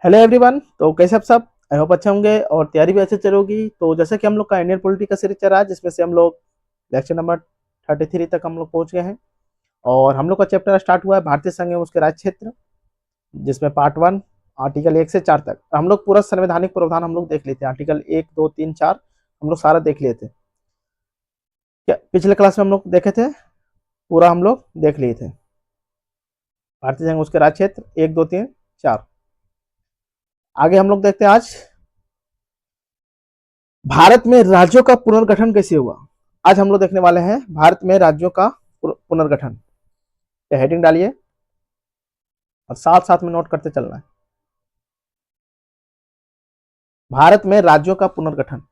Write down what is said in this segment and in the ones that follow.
Hello everyone. तो कैसे आप सब? आई होप अच्छे होंगे और तैयारी भी अच्छे चल होगी। तो जैसे कि हम लोग का इंडियन पॉलिटी का सीरीज चल रहा है, जिसमें से हम लोग लेक्चर नंबर 33 तक हम लोग पहुंच गए हैं। और हम लोग का चैप्टर स्टार्ट हुआ है भारतीय संघ एवं उसके राज्य क्षेत्र, जिसमें पार्ट 1 आर्टिकल 1 से 4 तक हम लोग पूरा संवैधानिक प्रावधान हम लोग देख लेते हैं। आर्टिकल 1 2 3 4 हम लोग सारा देख लिए थे। क्या पिछले क्लास में हम लोग देखे थे? पूरा हम लोग देख लिए थे। भारतीय संघ उसके राज्य क्षेत्र 1 2 3 4। आगे हम लोग देखते हैं आज भारत में राज्यों का पुनर्गठन कैसे हुआ। आज हम लोग देखने वाले हैं भारत में राज्यों का पुनर्गठन। हेडिंग डालिए और साथ साथ में नोट करते चलना है। भारत में राज्यों का पुनर्गठन।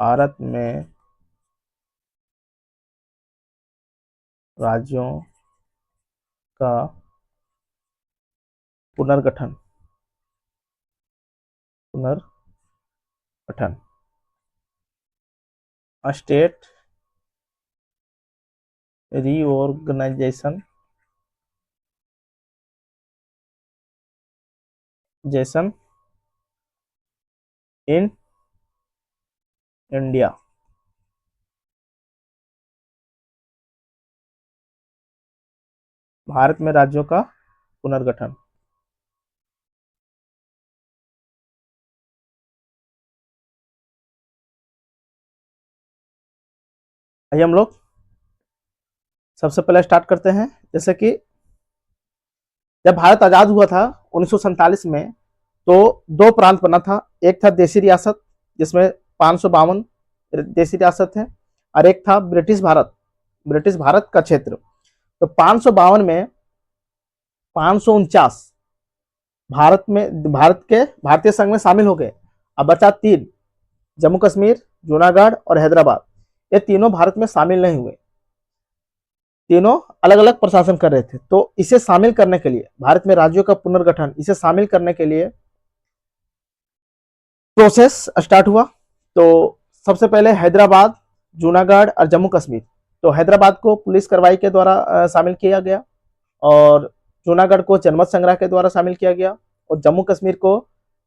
भारत में राज्यों का पुनर्गठन। पुनर्गठन स्टेट रीऑर्गेनाइजेशन जेसन इन इंडिया। भारत में राज्यों का पुनर्गठन। आइए हम लोग सबसे पहले स्टार्ट करते हैं। जैसे कि जब भारत आजाद हुआ था 1947 में, तो दो प्रांत बना था। एक था देसी रियासत, जिसमें 552 देसी रियासत है, और एक था ब्रिटिश भारत, ब्रिटिश भारत का क्षेत्र। तो 552 में 549 भारत के भारतीय संघ में शामिल हो गए। अब बचा तीन, जम्मू कश्मीर, जूनागढ़ और हैदराबाद। ये तीनों भारत में शामिल नहीं हुए। तीनों अलग अलग प्रशासन कर रहे थे। तो इसे शामिल करने के लिए, भारत में राज्यों का पुनर्गठन, इसे शामिल करने के लिए प्रोसेस स्टार्ट हुआ। तो सबसे पहले हैदराबाद, जूनागढ़ और जम्मू कश्मीर। तो हैदराबाद को पुलिस कार्रवाई के द्वारा शामिल किया गया, और जूनागढ़ को जनमत संग्रह के द्वारा शामिल किया गया, और जम्मू कश्मीर को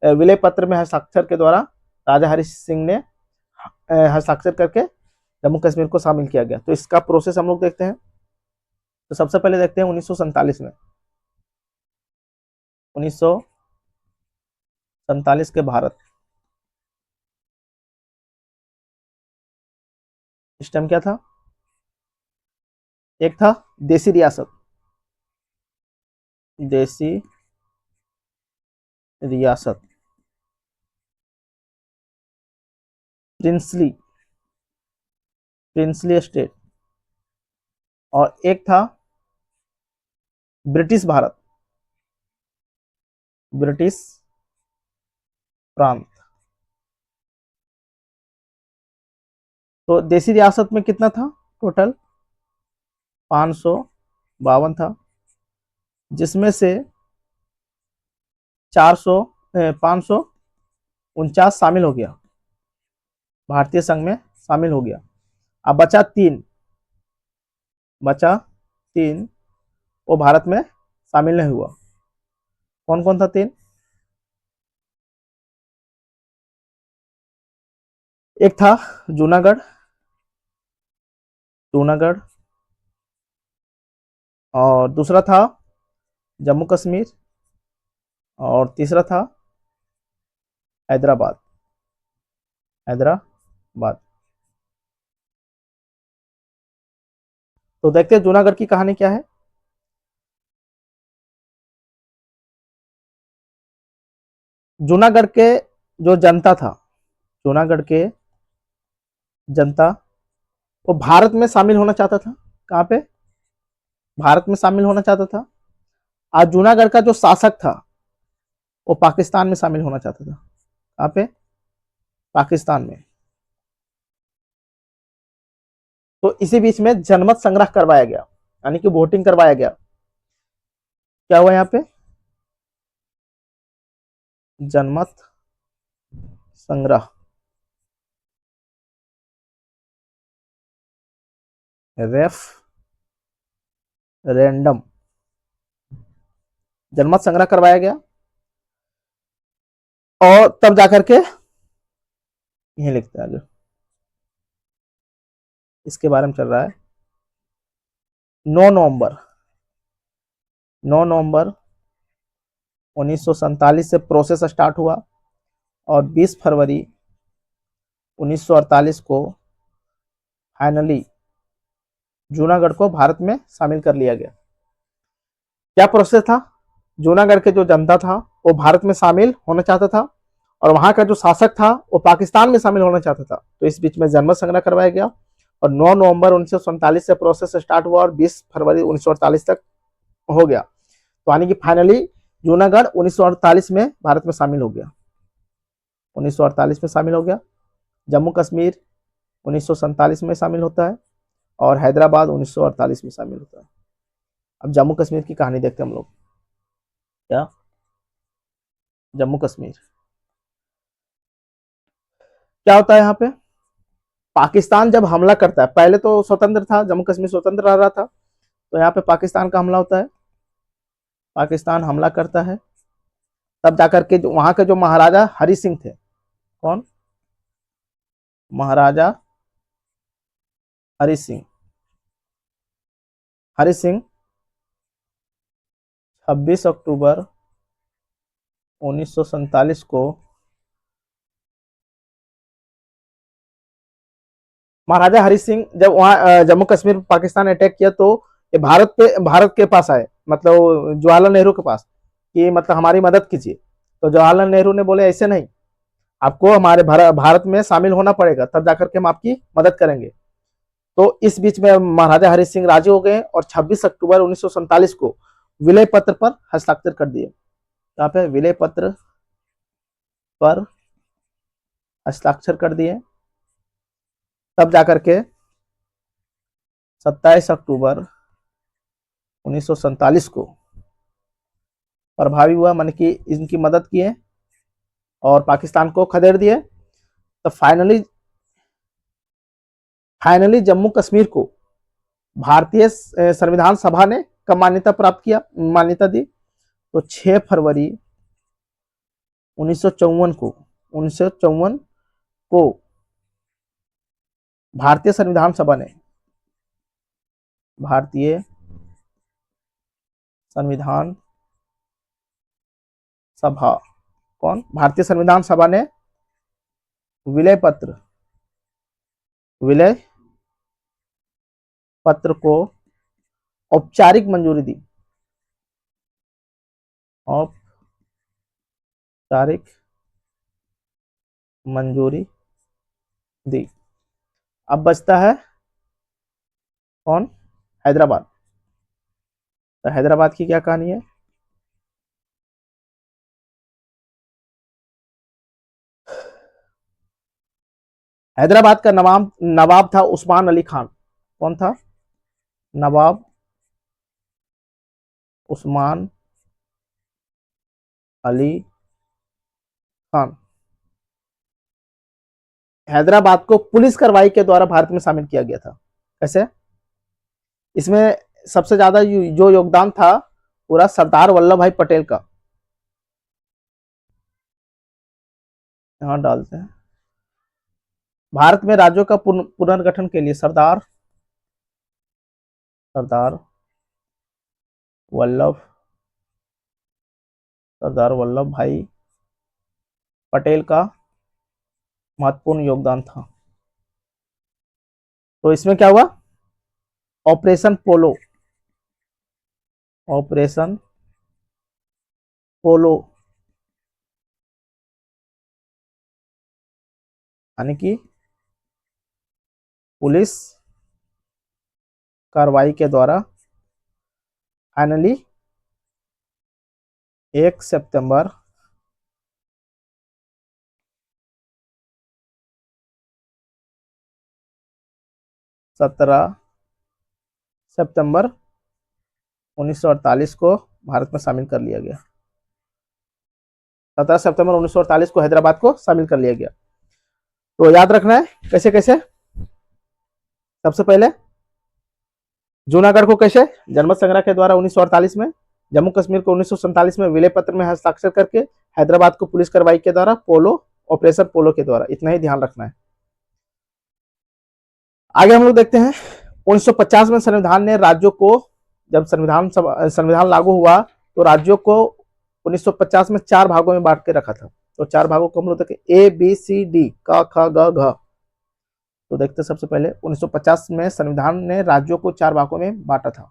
विलय पत्र में हस्ताक्षर के द्वारा राजा हरि सिंह ने हस्ताक्षर करके जम्मू कश्मीर को शामिल किया गया। तो इसका प्रोसेस हम लोग देखते हैं। तो सबसे पहले देखते हैं 1947 में। 1947 के भारत, इस टाइम क्या था? एक था देसी रियासत, देसी रियासत, प्रिंसली, प्रिंसली स्टेट, और एक था ब्रिटिश भारत, ब्रिटिश प्रांत। तो देसी रियासत में कितना था टोटल? 552 था, जिसमें से 549 शामिल हो गया, भारतीय संघ में शामिल हो गया। अब बचा तीन, बचा तीन, वो भारत में शामिल नहीं हुआ। कौन कौन था तीन? एक था जूनागढ़, जूनागढ़, और दूसरा था जम्मू कश्मीर, और तीसरा था हैदराबाद, हैदराबाद। तो देखते हैं जूनागढ़ की कहानी क्या है। जूनागढ़ के जो जनता था, जूनागढ़ के जनता वो भारत में शामिल होना चाहता था। कहाँ पे? भारत में शामिल होना चाहता था। आज जूनागढ़ का जो शासक था, वो पाकिस्तान में शामिल होना चाहता था। कहाँ पे? पाकिस्तान में। तो इसी बीच में जनमत संग्रह करवाया गया, यानी कि वोटिंग करवाया गया। क्या हुआ यहाँ पे? जनमत संग्रह, रैंडम जनमत संग्रह करवाया गया, और तब जाकर के यही लिखते हैं आगे, इसके बारे में चल रहा है। 9 नवंबर 1947 से प्रोसेस स्टार्ट हुआ, और 20 फरवरी 1948 को फाइनली जूनागढ़ को भारत में शामिल कर लिया गया। क्या प्रोसेस था? जूनागढ़ के जो जनता था वो भारत में शामिल होना चाहता था, और वहां का जो शासक था वो पाकिस्तान में शामिल होना चाहता था। तो इस बीच में जनमत संग्रह करवाया गया, और 9 नवंबर 1947 से प्रोसेस स्टार्ट हुआ और 20 फरवरी 1948 तक हो गया। तो यानी कि फाइनली जूनागढ़ 1948 में भारत में शामिल हो गया, 1948 में शामिल हो गया। जम्मू कश्मीर 1947 में शामिल होता है, और हैदराबाद 1948 में शामिल होता है। अब जम्मू कश्मीर की कहानी देखते हैं हम लोग। क्या जम्मू कश्मीर क्या होता है यहाँ पे? पाकिस्तान जब हमला करता है, पहले तो स्वतंत्र था, जम्मू कश्मीर स्वतंत्र रह रहा था, तो यहाँ पे पाकिस्तान का हमला होता है। पाकिस्तान हमला करता है, तब जाकर के वहां के जो महाराजा हरि सिंह थे, कौन? महाराजा हरि सिंह। हरि सिंह 26 अक्टूबर 1947 को महाराजा हरि सिंह जब वहां जम्मू कश्मीर पाकिस्तान अटैक किया, तो ये भारत के पास आए, मतलब जवाहरलाल नेहरू के पास, कि मतलब हमारी मदद कीजिए। तो जवाहरलाल नेहरू ने बोले ऐसे नहीं, आपको हमारे भारत में शामिल होना पड़ेगा, तब जाकर के हम आपकी मदद करेंगे। तो इस बीच में महाराजा हरि सिंह राजी हो गए, और 26 अक्टूबर 1947 को विलय पत्र पर हस्ताक्षर कर दिए। यहाँ पे विलय पत्र पर हस्ताक्षर कर दिए, तब जाकर के 27 अक्टूबर 1947 को प्रभावी हुआ, मन की इनकी मदद किए और पाकिस्तान को खदेड़ दिए। तो फाइनली जम्मू कश्मीर को भारतीय संविधान सभा ने कब मान्यता दी? तो 6 फरवरी 1954 को भारतीय संविधान सभा ने, भारतीय संविधान सभा, कौन? भारतीय संविधान सभा ने विलय पत्र को औपचारिक मंजूरी दी, औपचारिक मंजूरी दी। अब बचता है कौन? हैदराबाद। तो हैदराबाद की क्या कहानी है? हैदराबाद का नवाब था उस्मान अली खान। कौन था? नवाब उस्मान अली खान। हैदराबाद को पुलिस कार्रवाई के द्वारा भारत में शामिल किया गया था। कैसे? इसमें सबसे ज्यादा जो योगदान था पूरा सरदार वल्लभ भाई पटेल का। यहां डालते हैं, भारत में राज्यों का पुनर्गठन के लिए सरदार वल्लभ भाई पटेल का महत्वपूर्ण योगदान था। तो इसमें क्या हुआ? ऑपरेशन पोलो यानी कि पुलिस कार्रवाई के द्वारा फाइनली 1 सितंबर 17 सितंबर 1948 को भारत में शामिल कर लिया गया। 17 सितंबर 1948 को हैदराबाद को शामिल कर लिया गया। तो याद रखना है कैसे कैसे। सबसे पहले जूनागढ़ को कैसे? जनमत संग्रह के द्वारा 1948 में, जम्मू कश्मीर को 1947 में विलय पत्र में हस्ताक्षर करके, हैदराबाद को पुलिस कार्रवाई के द्वारा, पोलो ऑपरेशन पोलो के द्वारा। इतना ही ध्यान रखना है। आगे हम लोग देखते हैं 1950 में संविधान ने राज्यों को, जब संविधान लागू हुआ तो राज्यों को 1950 में 4 भागों में बांट के रखा था। तो 4 भागों को हम लोग देखें, ए बी सी डी, क ख ग घ। तो देखते हैं सबसे पहले 1950 में संविधान ने राज्यों को 4 भागों में बांटा था।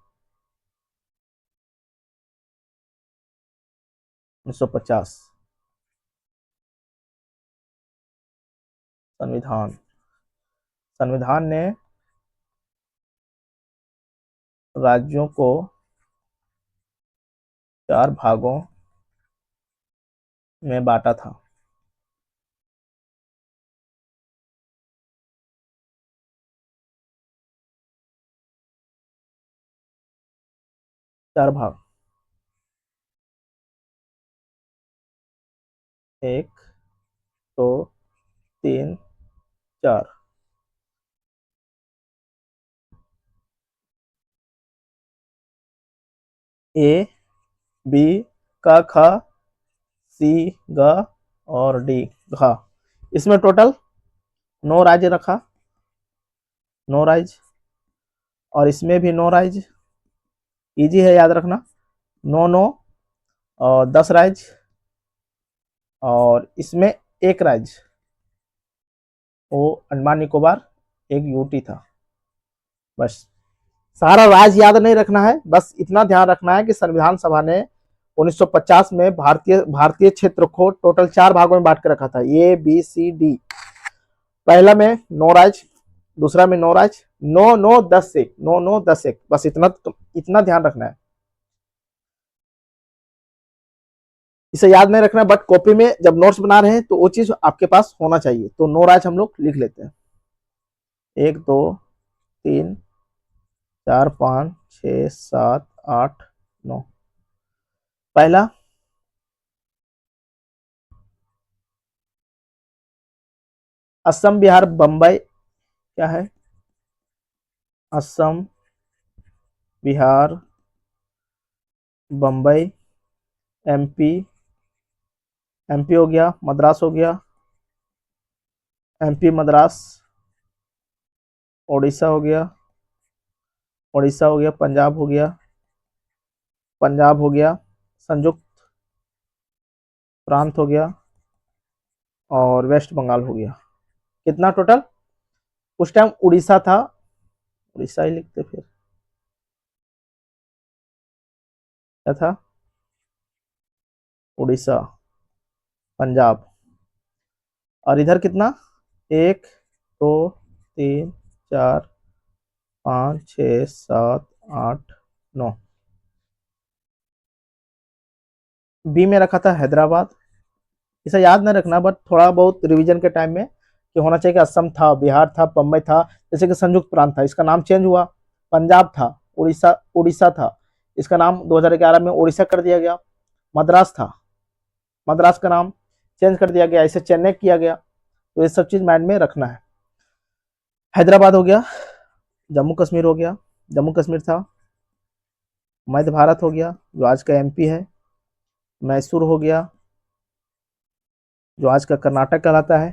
1950 संविधान संविधान ने राज्यों को 4 भागों में बांटा था। चार भाग, 1 2 3 4। ए बी क ख सी ग और डी घ। इसमें टोटल 9 राज्य रखा, 9 राज्य, और इसमें भी 9 राज्य। इजी है याद रखना, 9 9 और 10 राज्य, और इसमें एक राज्य वो अंडमान निकोबार, एक यूटी था। बस सारा राज्य याद नहीं रखना है, बस इतना ध्यान रखना है कि संविधान सभा ने 1950 में भारतीय क्षेत्र को टोटल 4 भागों में बांट के रखा था, ए बी सी डी। पहला में 9 राज्य, दूसरा में 9 राज्य, 9 9 10 एक, 9 9 10 एक। बस इतना ध्यान रखना है। इसे याद नहीं रखना, बट कॉपी में जब नोट्स बना रहे हैं तो वो चीज आपके पास होना चाहिए। तो 9 राज्य हम लोग लिख लेते हैं, 1 2 3 4 5 6 7 8 9। पहला असम बिहार बम्बई, क्या है? असम बिहार बम्बई, एमपी, एमपी हो गया, मद्रास हो गया, एमपी मद्रास, उड़ीसा हो गया, उड़ीसा हो गया, पंजाब हो गया, पंजाब हो गया, संयुक्त प्रांत हो गया, और वेस्ट बंगाल हो गया। कितना टोटल? उस टाइम उड़ीसा था, उड़ीसा ही लिखते फिर, क्या था? उड़ीसा, पंजाब। और इधर कितना? 1 2 3 4 5 6 7 8 9। बी में रखा था हैदराबाद। इसे याद नहीं रखना, बट थोड़ा बहुत रिवीजन के टाइम में कि होना चाहिए कि असम था, बिहार था, बम्बई था, जैसे कि संयुक्त प्रांत था, इसका नाम चेंज हुआ, पंजाब था, उड़ीसा उड़ीसा था, इसका नाम 2011 में उड़ीसा कर दिया गया। मद्रास था, मद्रास का नाम चेंज कर दिया गया, इसे चेन्नई किया गया। तो ये सब चीज माइंड में रखना है। हैदराबाद हो गया, जम्मू कश्मीर हो गया, जम्मू कश्मीर था, मध्य भारत हो गया जो आज का एमपी है, मैसूर हो गया जो आज का कर्नाटक कहलाता है,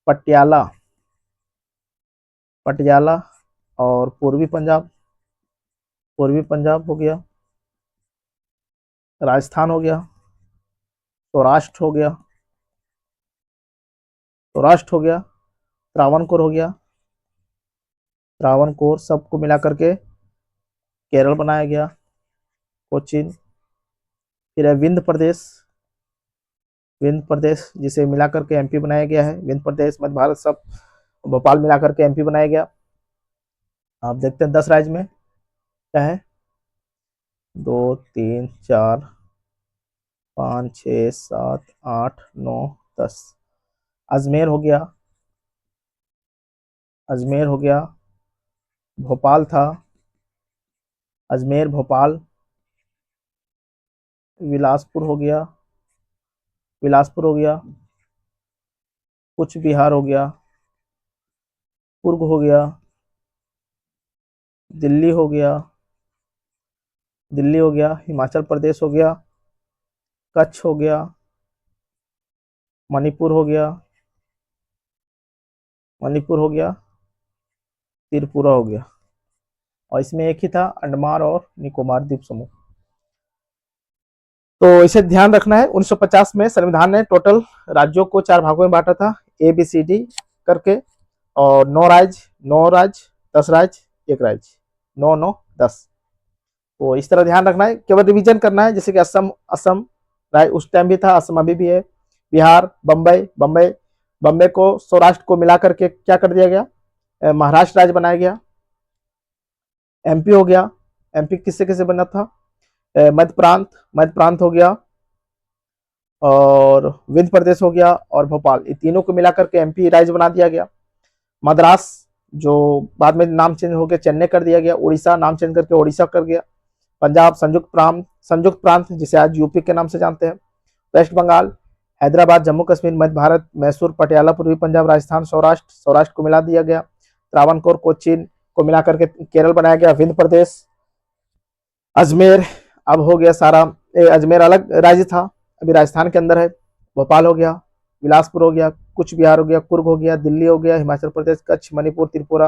पटियाला, पटियाला, और पूर्वी पंजाब, पूर्वी पंजाब हो गया, राजस्थान हो गया, सौराष्ट्र हो गया, सौराष्ट्र हो गया, त्रावणकोर हो गया, त्रावणकोर, सबको मिला करके केरल बनाया गया, कोचीन। फिर है विंध्य प्रदेश, विंध्य प्रदेश जिसे मिला करके एमपी बनाया गया है, विंध्य प्रदेश, मध्य भारत, सब भोपाल मिला करके एमपी बनाया गया। आप देखते हैं 10 राज्य में क्या है, 2 3 4 5 6 7 8 9 10। अजमेर हो गया, अजमेर हो गया, भोपाल था, अजमेर भोपाल, बिलासपुर हो गया, बिलासपुर हो गया, कुछ बिहार हो गया, कुर्ग हो गया, दिल्ली हो गया, दिल्ली हो गया, हिमाचल प्रदेश हो गया, कच्छ हो गया, मणिपुर हो गया, मणिपुर हो गया, त्रिपुरा हो गया। और इसमें एक ही था, अंडमान और निकोबार द्वीप समूह। तो इसे ध्यान रखना है, 1950 में संविधान ने टोटल राज्यों को 4 भागों में बांटा था, ए बी सी डी करके। और 9 राज्य, 9 राज्य, 10 राज्य, 1 राज्य, 9 9 10। तो इस तरह ध्यान रखना है, केवल रिवीजन करना है। जैसे कि असम, असम उस टाइम भी था, असम अभी भी है। बिहार, बम्बई, बम्बई, बम्बई को सौराष्ट्र को मिला करके क्या कर दिया गया, महाराष्ट्र राज्य बनाया गया। एमपी हो गया, एमपी किससे किससे बना था, मध्य प्रांत, मध्य प्रांत हो गया, और विंध्य प्रदेश हो गया, और भोपाल, ये तीनों को मिलाकर के एमपी राज्य बना दिया गया। मद्रास, जो बाद में नाम चेंज हो गया, चेन्नई कर दिया गया। उड़ीसा नाम चेंज करके ओडिशा कर गया। पंजाब संयुक्त प्रांत जिसे आज यूपी के नाम से जानते हैं। वेस्ट बंगाल, हैदराबाद, जम्मू कश्मीर, मध्य भारत, मैसूर, पटियाला, पूर्वी पंजाब, राजस्थान, सौराष्ट्र, सौराष्ट्र को मिला दिया गया। त्रावणकोर, कोचीन को मिलाकर के केरल बनाया गया। विंध्य प्रदेश, अजमेर, अब हो गया सारा, अजमेर अलग राज्य था, अभी राजस्थान के अंदर है। भोपाल हो गया, बिलासपुर हो गया, कुछ बिहार हो गया, कुर्ग हो गया, दिल्ली हो गया, हिमाचल प्रदेश, कच्छ, मणिपुर, त्रिपुरा,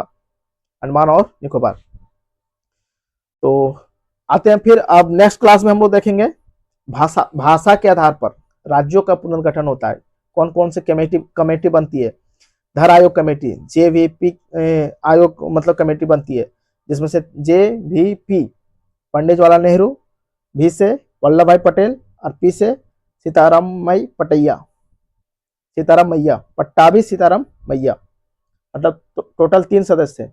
अंडमान और निकोबार। तो आते हैं फिर, अब नेक्स्ट क्लास में हम लोग देखेंगे भाषा, भाषा के आधार पर राज्यों का पुनर्गठन होता है। कौन कौन से कमेटी कमेटी बनती है, धर आयोग कमेटी, JVP आयोग मतलब कमेटी बनती है, जिसमें से JVP पंडित जवाहरलाल नेहरू, भी से वल्लभ भाई पटेल, और पी से सीताराम मई पटैया, सीताराम मैया, पट्टाभी सीताराम मैया, मतलब टोटल 3 सदस्य थे।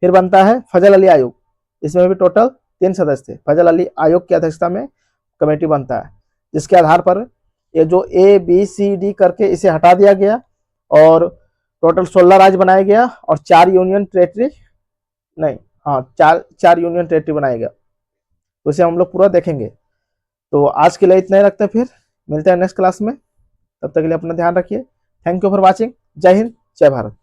फिर बनता है फजल अली आयोग, इसमें भी टोटल 3 सदस्य थे। फजल अली आयोग की अध्यक्षता में कमेटी बनता है, जिसके आधार पर ये जो ABCD करके इसे हटा दिया गया, और टोटल 16 राज्य बनाया गया, और 4 यूनियन टेरेटरी, नहीं हाँ, 4 यूनियन टेरेटरी बनाया गया। तो इसे हम लोग पूरा देखेंगे। तो आज के लिए इतना ही रखते हैं, फिर मिलते हैं नेक्स्ट क्लास में। तब तक के लिए अपना ध्यान रखिए। Thank you for watching. जय हिंद, जय भारत।